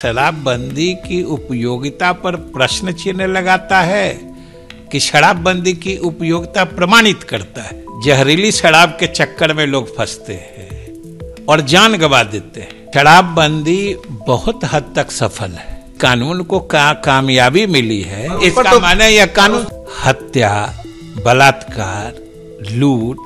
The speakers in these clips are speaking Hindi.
शराबबंदी की उपयोगिता पर प्रश्न चिन्ह लगाता है कि शराबबंदी की उपयोगिता प्रमाणित करता है। जहरीली शराब के चक्कर में लोग फंसते हैं और जान गंवा देते हैं। शराबबंदी बहुत हद तक सफल है। कानून को कामयाबी मिली है। इसका माने यह कानून हत्या, बलात्कार, लूट,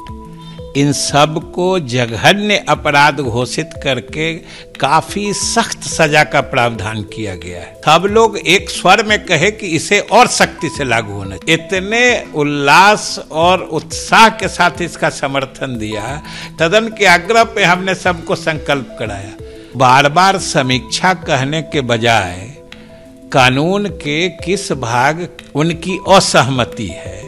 इन सब को जघन्य अपराध घोषित करके काफी सख्त सजा का प्रावधान किया गया है। सब लोग एक स्वर में कहे कि इसे और सख्ती से लागू होना चाहिए। इतने उल्लास और उत्साह के साथ इसका समर्थन दिया। सदन के आग्रह पे हमने सबको संकल्प कराया। बार बार समीक्षा कहने के बजाय कानून के किस भाग उनकी असहमति है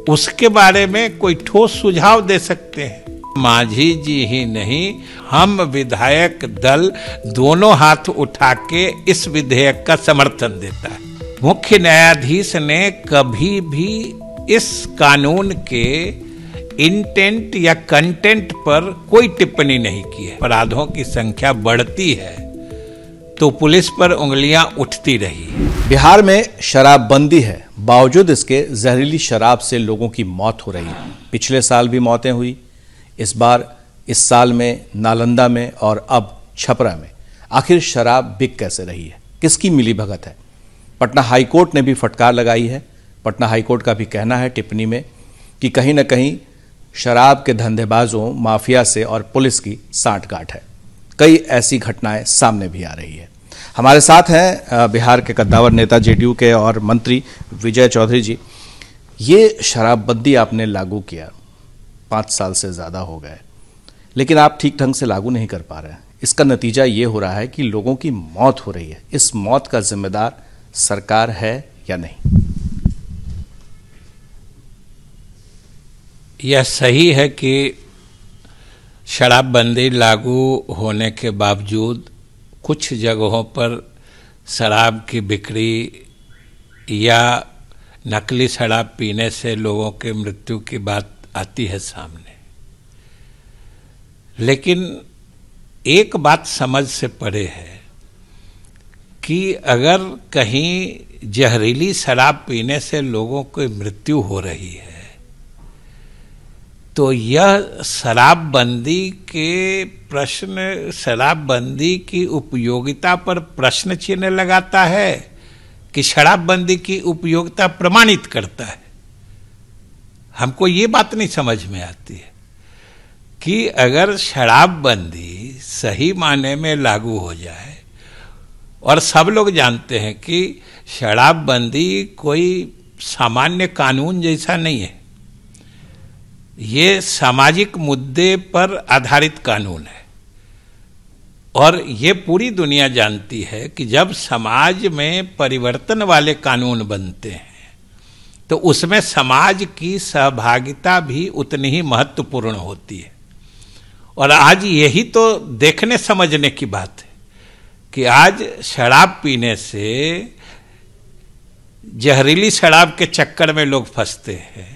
उसके बारे में कोई ठोस सुझाव दे सकते हैं। मांझी जी ही नहीं, हम विधायक दल दोनों हाथ उठा के इस विधेयक का समर्थन देता है। मुख्य न्यायाधीश ने कभी भी इस कानून के इंटेंट या कंटेंट पर कोई टिप्पणी नहीं की है। अपराधों की संख्या बढ़ती है तो पुलिस पर उंगलियां उठती रही। बिहार में शराबबंदी है, बावजूद इसके जहरीली शराब से लोगों की मौत हो रही है। पिछले साल भी मौतें हुई, इस बार इस साल में नालंदा में और अब छपरा में। आखिर शराब बिक कैसे रही है, किसकी मिलीभगत है? पटना हाईकोर्ट ने भी फटकार लगाई है। पटना हाईकोर्ट का भी कहना है टिप्पणी में कि कहीं न कहीं शराब के धंधेबाजों, माफिया से और पुलिस की सांठगांठ है। कई ऐसी घटनाएं सामने भी आ रही है। हमारे साथ हैं बिहार के कद्दावर नेता जेडीयू के और मंत्री विजय चौधरी जी। ये शराबबंदी आपने लागू किया, 5 साल से ज़्यादा हो गए, लेकिन आप ठीक ढंग से लागू नहीं कर पा रहे हैं। इसका नतीजा ये हो रहा है कि लोगों की मौत हो रही है। इस मौत का जिम्मेदार सरकार है या नहीं? यह सही है कि शराबबंदी लागू होने के बावजूद कुछ जगहों पर शराब की बिक्री या नकली शराब पीने से लोगों के मृत्यु की बात आती है सामने। लेकिन एक बात समझ से परे है कि अगर कहीं जहरीली शराब पीने से लोगों की मृत्यु हो रही है तो यह शराबबंदी के प्रश्न, शराबबंदी की उपयोगिता पर प्रश्न चिन्ह लगाता है कि शराबबंदी की उपयोगिता प्रमाणित करता है। हमको ये बात नहीं समझ में आती है कि अगर शराबबंदी सही माने में लागू हो जाए, और सब लोग जानते हैं कि शराबबंदी कोई सामान्य कानून जैसा नहीं है, ये सामाजिक मुद्दे पर आधारित कानून है। और ये पूरी दुनिया जानती है कि जब समाज में परिवर्तन वाले कानून बनते हैं तो उसमें समाज की सहभागिता भी उतनी ही महत्वपूर्ण होती है। और आज यही तो देखने समझने की बात है कि आज शराब पीने से, जहरीली शराब के चक्कर में लोग फंसते हैं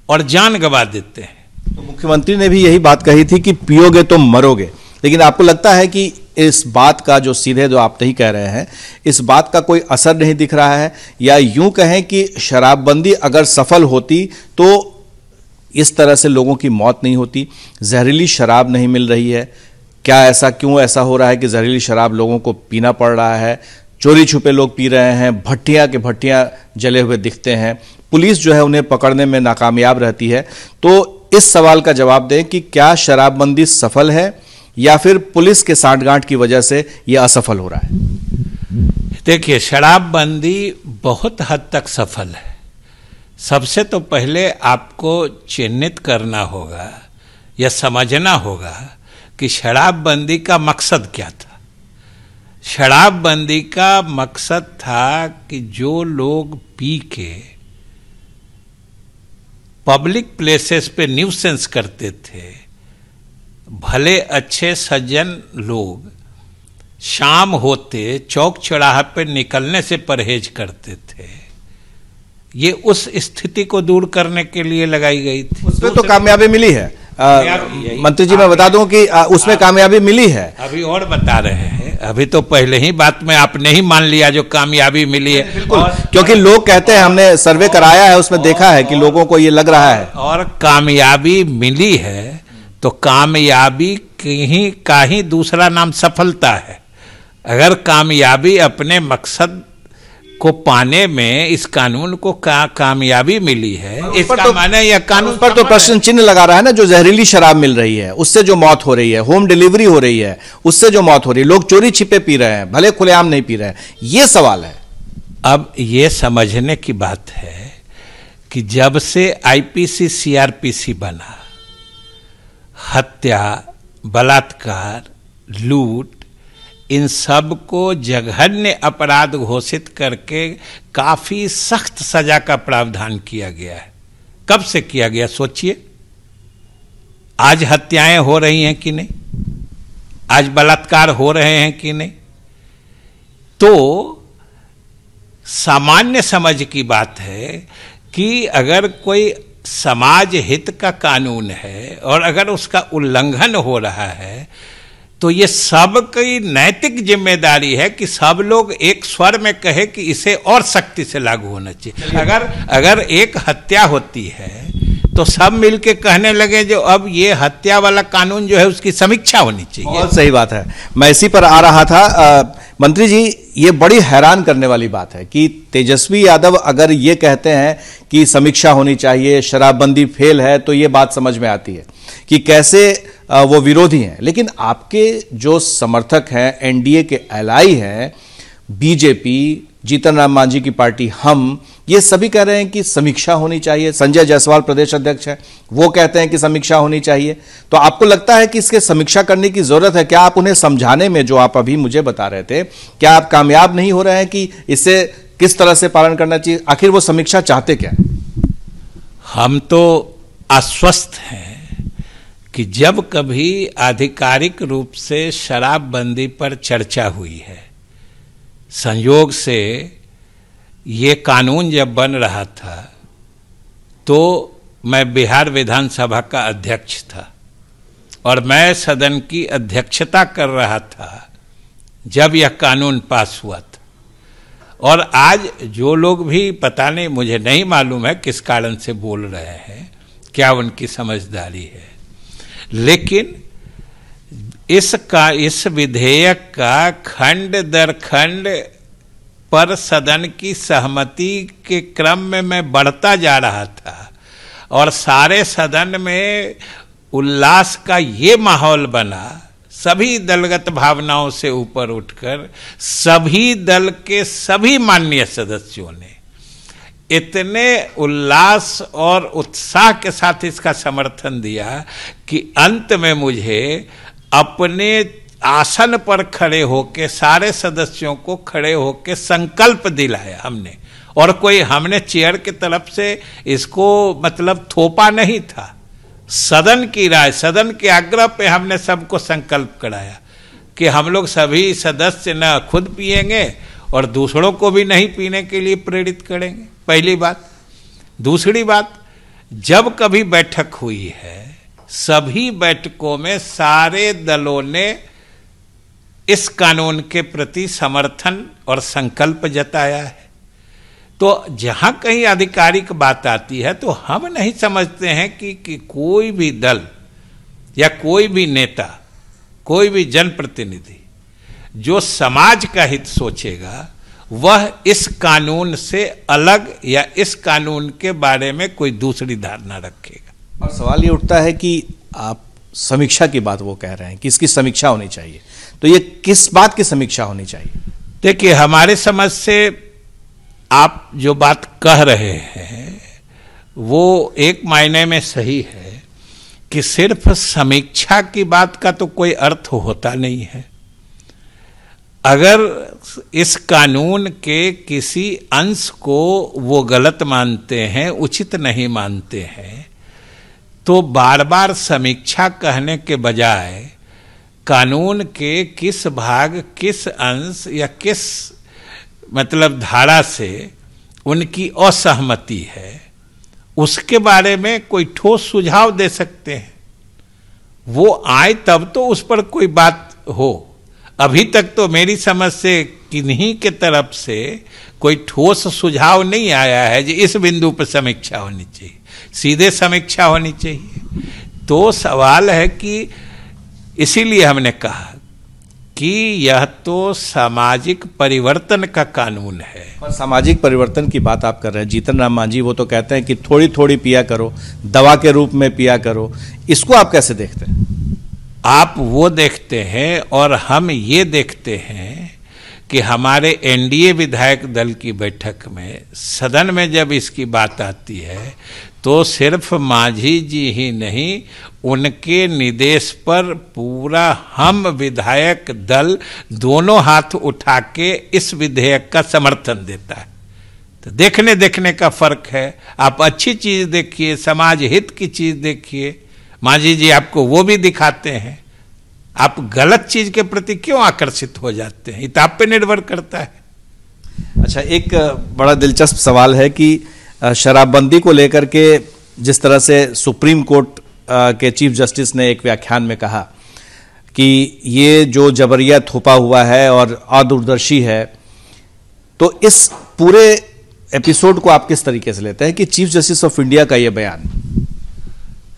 और जान गंवा देते हैं। तो मुख्यमंत्री ने भी यही बात कही थी कि पियोगे तो मरोगे, लेकिन आपको लगता है कि इस बात का जो सीधे जो आप नहीं कह रहे हैं, इस बात का कोई असर नहीं दिख रहा है? या यूं कहें कि शराबबंदी अगर सफल होती तो इस तरह से लोगों की मौत नहीं होती, जहरीली शराब नहीं मिल रही है? क्या ऐसा, क्यों ऐसा हो रहा है कि जहरीली शराब लोगों को पीना पड़ रहा है? चोरी छुपे लोग पी रहे हैं, भट्टियां के भट्टियां जले हुए दिखते हैं, पुलिस जो है उन्हें पकड़ने में नाकामयाब रहती है। तो इस सवाल का जवाब दें कि क्या शराबबंदी सफल है या फिर पुलिस के सांठगांठ की वजह से यह असफल हो रहा है? देखिए, शराबबंदी बहुत हद तक सफल है। सबसे तो पहले आपको चिन्हित करना होगा या समझना होगा कि शराबबंदी का मकसद क्या था। शराबबंदी का मकसद था कि जो लोग पी के पब्लिक प्लेसेस पे न्यूसेंस करते थे, भले अच्छे सज्जन लोग शाम होते चौक चौराहा पे निकलने से परहेज करते थे, ये उस स्थिति को दूर करने के लिए लगाई गई थी। उसमें तो कामयाबी मिली है। मंत्री जी मैं बता दूं कि उसमें कामयाबी मिली है। अभी और बता रहे हैं, अभी तो पहले ही बात में आपने ही मान लिया जो कामयाबी मिली है। बिल्कुल, क्योंकि लोग कहते हैं, हमने सर्वे कराया है, उसमें देखा है कि लोगों को ये लग रहा है। और कामयाबी मिली है तो कामयाबी का ही दूसरा नाम सफलता है। अगर कामयाबी अपने मकसद को पाने में इस कानून को कामयाबी मिली है, इसका माने यह कानून पर तो प्रश्न चिन्ह लगा रहा है ना। जो जहरीली शराब मिल रही है उससे जो मौत हो रही है, होम डिलीवरी हो रही है उससे जो मौत हो रही है, लोग चोरी छिपे पी रहे हैं, भले खुलेआम नहीं पी रहे हैं, ये सवाल है। अब ये समझने की बात है कि जब से आईपीसी सीआरपीसी बना, हत्या, बलात्कार, लूट, इन सब को जघन्य अपराध घोषित करके काफी सख्त सजा का प्रावधान किया गया है। कब से किया गया सोचिए। आज हत्याएं हो रही हैं कि नहीं, आज बलात्कार हो रहे हैं कि नहीं। तो सामान्य समझ की बात है कि अगर कोई समाज हित का कानून है और अगर उसका उल्लंघन हो रहा है तो ये सबकी नैतिक जिम्मेदारी है कि सब लोग एक स्वर में कहे कि इसे और सख्ती से लागू होना चाहिए। अगर एक हत्या होती है तो सब मिलके कहने लगे जो अब ये हत्या वाला कानून जो है उसकी समीक्षा होनी चाहिए। बहुत सही बात है, मैं इसी पर आ रहा था। मंत्री जी, ये बड़ी हैरान करने वाली बात है कि तेजस्वी यादव अगर ये कहते हैं कि समीक्षा होनी चाहिए, शराबबंदी फेल है, तो ये बात समझ में आती है कि कैसे वो विरोधी हैं। लेकिन आपके जो समर्थक हैं, एनडीए के एलाई हैं, बीजेपी, जीतन राम मांझी की पार्टी हम, ये सभी कह रहे हैं कि समीक्षा होनी चाहिए। संजय जायसवाल प्रदेश अध्यक्ष हैं, वो कहते हैं कि समीक्षा होनी चाहिए। तो आपको लगता है कि इसके समीक्षा करने की जरूरत है? क्या आप उन्हें समझाने में, जो आप अभी मुझे बता रहे थे, क्या आप कामयाब नहीं हो रहे हैं कि इसे किस तरह से पालन करना चाहिए? आखिर वो समीक्षा चाहते क्या? हम तो आश्वस्त हैं कि जब कभी आधिकारिक रूप से शराबबंदी पर चर्चा हुई है, संयोग से ये कानून जब बन रहा था तो मैं बिहार विधानसभा का अध्यक्ष था और मैं सदन की अध्यक्षता कर रहा था जब यह कानून पास हुआ था। और आज जो लोग भी, पता नहीं, मुझे नहीं मालूम है किस कारण से बोल रहे हैं, क्या उनकी समझदारी है, लेकिन इस विधेयक का खंड दर खंड पर सदन की सहमति के क्रम में मैं बढ़ता जा रहा था और सारे सदन में उल्लास का ये माहौल बना, सभी दलगत भावनाओं से ऊपर उठकर सभी दल के सभी माननीय सदस्यों ने इतने उल्लास और उत्साह के साथ इसका समर्थन दिया कि अंत में मुझे अपने आसन पर खड़े होके सारे सदस्यों को खड़े होके संकल्प दिलाया हमने। और कोई हमने चेयर की तरफ से इसको मतलब थोपा नहीं था, सदन की राय, सदन के आग्रह पे हमने सबको संकल्प कराया कि हम लोग सभी सदस्य न खुद पिएंगे और दूसरों को भी नहीं पीने के लिए प्रेरित करेंगे। पहली बात। दूसरी बात, जब कभी बैठक हुई है सभी बैठकों में सारे दलों ने इस कानून के प्रति समर्थन और संकल्प जताया है। तो जहां कहीं आधिकारिक बात आती है तो हम नहीं समझते हैं कि कोई भी दल या कोई भी नेता, कोई भी जनप्रतिनिधि जो समाज का हित सोचेगा वह इस कानून से अलग या इस कानून के बारे में कोई दूसरी धारणा रखेगा। और सवाल ये उठता है कि आप समीक्षा की बात वो कह रहे हैं कि इसकी समीक्षा होनी चाहिए, तो ये किस बात की समीक्षा होनी चाहिए? देखिए, हमारे समझ से आप जो बात कह रहे हैं वो एक मायने में सही है कि सिर्फ समीक्षा की बात का तो कोई अर्थ होता नहीं है। अगर इस कानून के किसी अंश को वो गलत मानते हैं, उचित नहीं मानते हैं, तो बार बार समीक्षा कहने के बजाय कानून के किस भाग, किस अंश या किस मतलब धारा से उनकी असहमति है उसके बारे में कोई ठोस सुझाव दे सकते हैं। वो आए तब तो उस पर कोई बात हो। अभी तक तो मेरी समझ से किन्हीं के तरफ से कोई ठोस सुझाव नहीं आया है कि इस बिंदु पर समीक्षा होनी चाहिए, सीधे समीक्षा होनी चाहिए। तो सवाल है कि इसीलिए हमने कहा कि यह तो सामाजिक परिवर्तन का कानून है। और सामाजिक परिवर्तन की बात आप कर रहे हैं, जीतन राम मांझी वो तो कहते हैं कि थोड़ी थोड़ी पिया करो, दवा के रूप में पिया करो, इसको आप कैसे देखते हैं? आप वो देखते हैं और हम ये देखते हैं कि हमारे एनडीए विधायक दल की बैठक में, सदन में जब इसकी बात आती है तो सिर्फ मांझी जी ही नहीं, उनके निर्देश पर पूरा हम विधायक दल दोनों हाथ उठा के इस विधेयक का समर्थन देता है। तो देखने देखने का फर्क है। आप अच्छी चीज देखिए, समाज हित की चीज देखिए, मांझी जी आपको वो भी दिखाते हैं। आप गलत चीज के प्रति क्यों आकर्षित हो जाते हैं, ये तो आप पे निर्भर करता है। अच्छा, एक बड़ा दिलचस्प सवाल है कि शराबबंदी को लेकर के जिस तरह से सुप्रीम कोर्ट के चीफ जस्टिस ने एक व्याख्यान में कहा कि ये जो जबरिया थोपा हुआ है और अदूरदर्शी है, तो इस पूरे एपिसोड को आप किस तरीके से लेते हैं कि चीफ जस्टिस ऑफ इंडिया का ये बयान?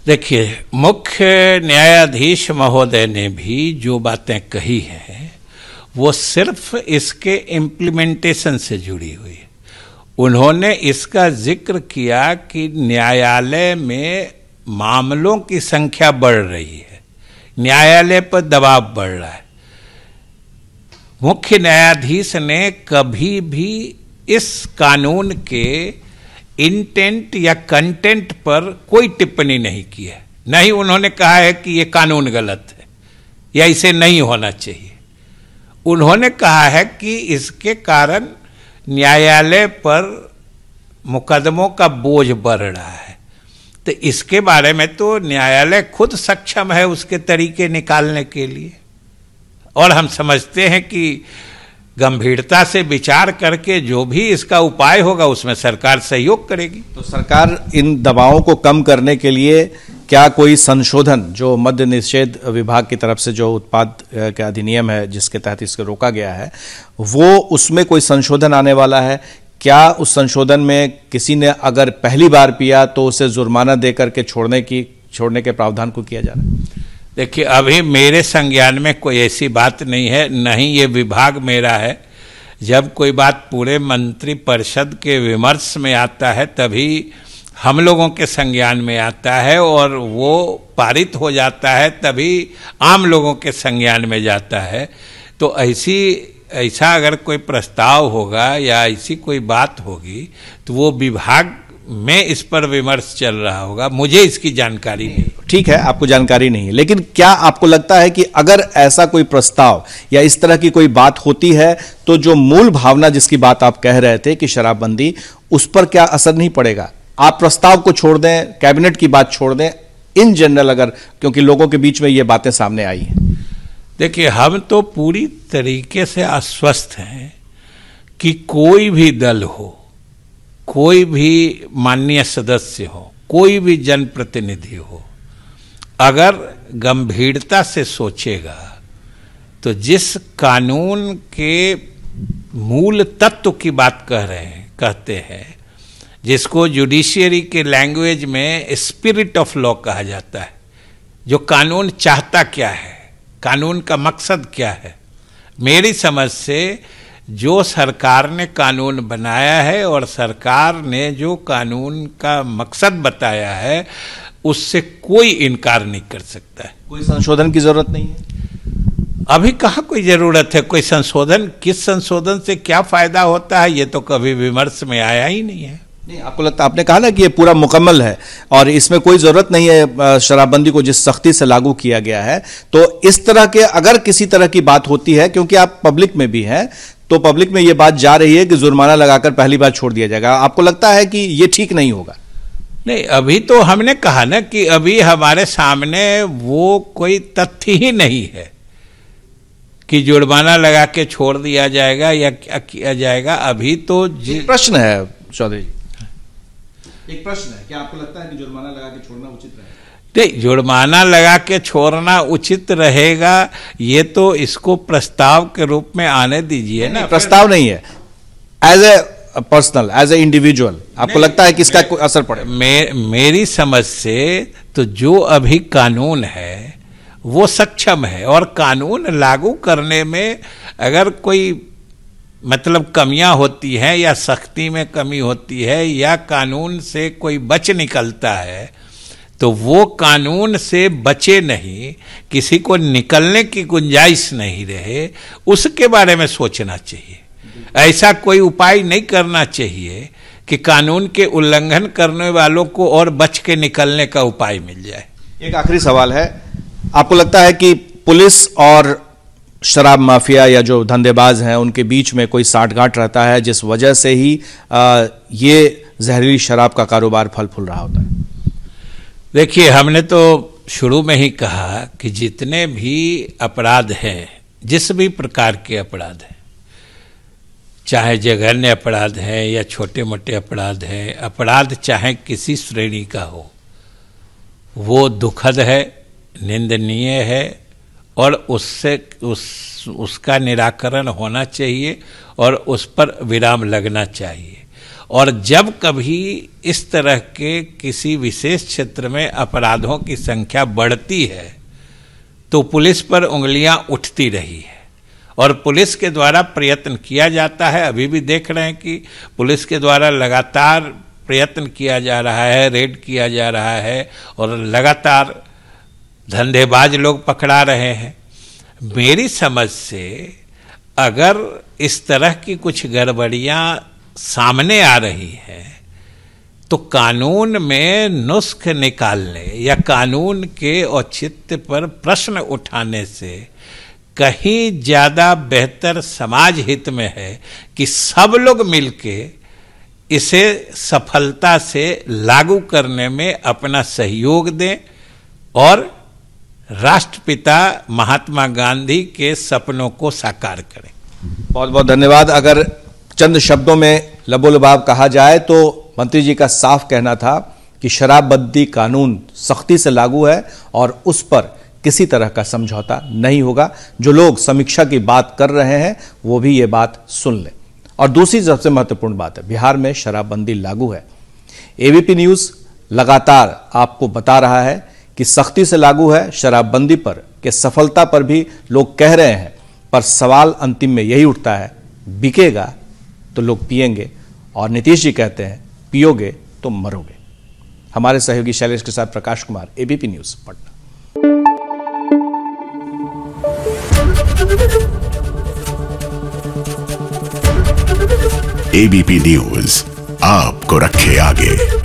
देखिए, मुख्य न्यायाधीश महोदय ने भी जो बातें कही हैं वो सिर्फ इसके इम्प्लीमेंटेशन से जुड़ी हुई है। उन्होंने इसका जिक्र किया कि न्यायालय में मामलों की संख्या बढ़ रही है, न्यायालय पर दबाव बढ़ रहा है। मुख्य न्यायाधीश ने कभी भी इस कानून के इंटेंट या कंटेंट पर कोई टिप्पणी नहीं की है। नहीं उन्होंने कहा है कि यह कानून गलत है या इसे नहीं होना चाहिए। उन्होंने कहा है कि इसके कारण न्यायालय पर मुकदमों का बोझ बढ़ रहा है। तो इसके बारे में तो न्यायालय खुद सक्षम है उसके तरीके निकालने के लिए, और हम समझते हैं कि गंभीरता से विचार करके जो भी इसका उपाय होगा उसमें सरकार सहयोग करेगी। तो सरकार इन दबावों को कम करने के लिए क्या कोई संशोधन, जो मद्य निषेध विभाग की तरफ से जो उत्पाद का अधिनियम है जिसके तहत इसको रोका गया है, वो उसमें कोई संशोधन आने वाला है? क्या उस संशोधन में किसी ने अगर पहली बार पिया तो उसे जुर्माना दे करके छोड़ने के प्रावधान को किया जा रहा है? देखिए, अभी मेरे संज्ञान में कोई ऐसी बात नहीं है, नहीं ये विभाग मेरा है। जब कोई बात पूरे मंत्रिपरिषद के विमर्श में आता है तभी हम लोगों के संज्ञान में आता है और वो पारित हो जाता है, तभी आम लोगों के संज्ञान में जाता है। तो ऐसा अगर कोई प्रस्ताव होगा या ऐसी कोई बात होगी तो वो विभाग में इस पर विमर्श चल रहा होगा, मुझे इसकी जानकारी नहीं। ठीक है, आपको जानकारी नहीं है, लेकिन क्या आपको लगता है कि अगर ऐसा कोई प्रस्ताव या इस तरह की कोई बात होती है तो जो मूल भावना जिसकी बात आप कह रहे थे कि शराबबंदी, उस पर क्या असर नहीं पड़ेगा? आप प्रस्ताव को छोड़ दें, कैबिनेट की बात छोड़ दें, इन जनरल अगर, क्योंकि लोगों के बीच में ये बातें सामने आई हैं। देखिए, हम तो पूरी तरीके से आश्वस्त हैं कि कोई भी दल हो, कोई भी माननीय सदस्य हो, कोई भी जनप्रतिनिधि हो, अगर गंभीरता से सोचेगा तो जिस कानून के मूल तत्व की बात कहते हैं, जिसको जुडिशियरी के लैंग्वेज में स्पिरिट ऑफ लॉ कहा जाता है, जो कानून चाहता क्या है, कानून का मकसद क्या है, मेरी समझ से जो सरकार ने कानून बनाया है और सरकार ने जो कानून का मकसद बताया है उससे कोई इनकार नहीं कर सकता है। कोई संशोधन की जरूरत नहीं है? अभी कहाँ कोई जरूरत है कोई संशोधन? किस संशोधन से क्या फायदा होता है ये तो कभी विमर्श में आया ही नहीं है। नहीं, आपको लगता, आपने कहा ना कि ये पूरा मुकम्मल है और इसमें कोई जरूरत नहीं है शराबबंदी को जिस सख्ती से लागू किया गया है, तो इस तरह के अगर किसी तरह की बात होती है, क्योंकि आप पब्लिक में भी हैं, तो पब्लिक में ये बात जा रही है कि जुर्माना लगाकर पहली बार छोड़ दिया जाएगा, आपको लगता है कि ये ठीक नहीं होगा? नहीं, अभी तो हमने कहा ना कि अभी हमारे सामने वो कोई तथ्य ही नहीं है कि जुर्माना लगा के छोड़ दिया जाएगा या क्या किया जाएगा। अभी तो प्रश्न है चौधरी जी, एक प्रश्न है, क्या आपको लगता है कि जुर्माना लगा के छोड़ना उचित रहेगा? नहीं, जुर्माना लगा के छोड़ना उचित रहेगा, ये तो इसको प्रस्ताव के रूप में आने दीजिए ना। प्रस्ताव नहीं है, as a personal, as a individual आपको लगता है कि इसका कोई असर पड़े? मेरी समझ से तो जो अभी कानून है वो सक्षम है, और कानून लागू करने में अगर कोई मतलब कमियां होती हैं या सख्ती में कमी होती है या कानून से कोई बच निकलता है, तो वो कानून से बचे नहीं, किसी को निकलने की गुंजाइश नहीं रहे, उसके बारे में सोचना चाहिए। ऐसा कोई उपाय नहीं करना चाहिए कि कानून के उल्लंघन करने वालों को और बच के निकलने का उपाय मिल जाए। एक आखिरी सवाल है, आपको लगता है कि पुलिस और शराब माफिया या जो धंधेबाज हैं उनके बीच में कोई साठगांठ रहता है जिस वजह से ही ये जहरीली शराब का कारोबार फल फूल रहा होता है? देखिए, हमने तो शुरू में ही कहा कि जितने भी अपराध हैं, जिस भी प्रकार के अपराध हैं, चाहे जघन्य अपराध है या छोटे मोटे अपराध है, अपराध चाहे किसी श्रेणी का हो, वो दुखद है, निंदनीय है, और उसका निराकरण होना चाहिए और उस पर विराम लगना चाहिए। और जब कभी इस तरह के किसी विशेष क्षेत्र में अपराधों की संख्या बढ़ती है तो पुलिस पर उंगलियां उठती रही है, और पुलिस के द्वारा प्रयत्न किया जाता है। अभी भी देख रहे हैं कि पुलिस के द्वारा लगातार प्रयत्न किया जा रहा है, रेड किया जा रहा है, और लगातार धंधेबाज लोग पकड़ा रहे हैं। मेरी समझ से अगर इस तरह की कुछ गड़बड़ियां सामने आ रही है तो कानून में नुस्ख निकालने या कानून के औचित्य पर प्रश्न उठाने से कहीं ज्यादा बेहतर समाज हित में है कि सब लोग मिलके इसे सफलता से लागू करने में अपना सहयोग दें और राष्ट्रपिता महात्मा गांधी के सपनों को साकार करें। बहुत बहुत धन्यवाद। अगर चंद शब्दों में लबोलबाब कहा जाए तो मंत्री जी का साफ कहना था कि शराबबंदी कानून सख्ती से लागू है और उस पर किसी तरह का समझौता नहीं होगा। जो लोग समीक्षा की बात कर रहे हैं वो भी ये बात सुन लें। और दूसरी सबसे महत्वपूर्ण बात है, बिहार में शराबबंदी लागू है। एबीपी न्यूज लगातार आपको बता रहा है कि सख्ती से लागू है शराबबंदी पर, कि सफलता पर भी लोग कह रहे हैं, पर सवाल अंतिम में यही उठता है, बिकेगा तो लोग पिएंगे, और नीतीश जी कहते हैं पियोगे तो मरोगे। हमारे सहयोगी शैलेश के साथ Prakash Kumar, ABP news Patna. ABP news आपको रखे आगे।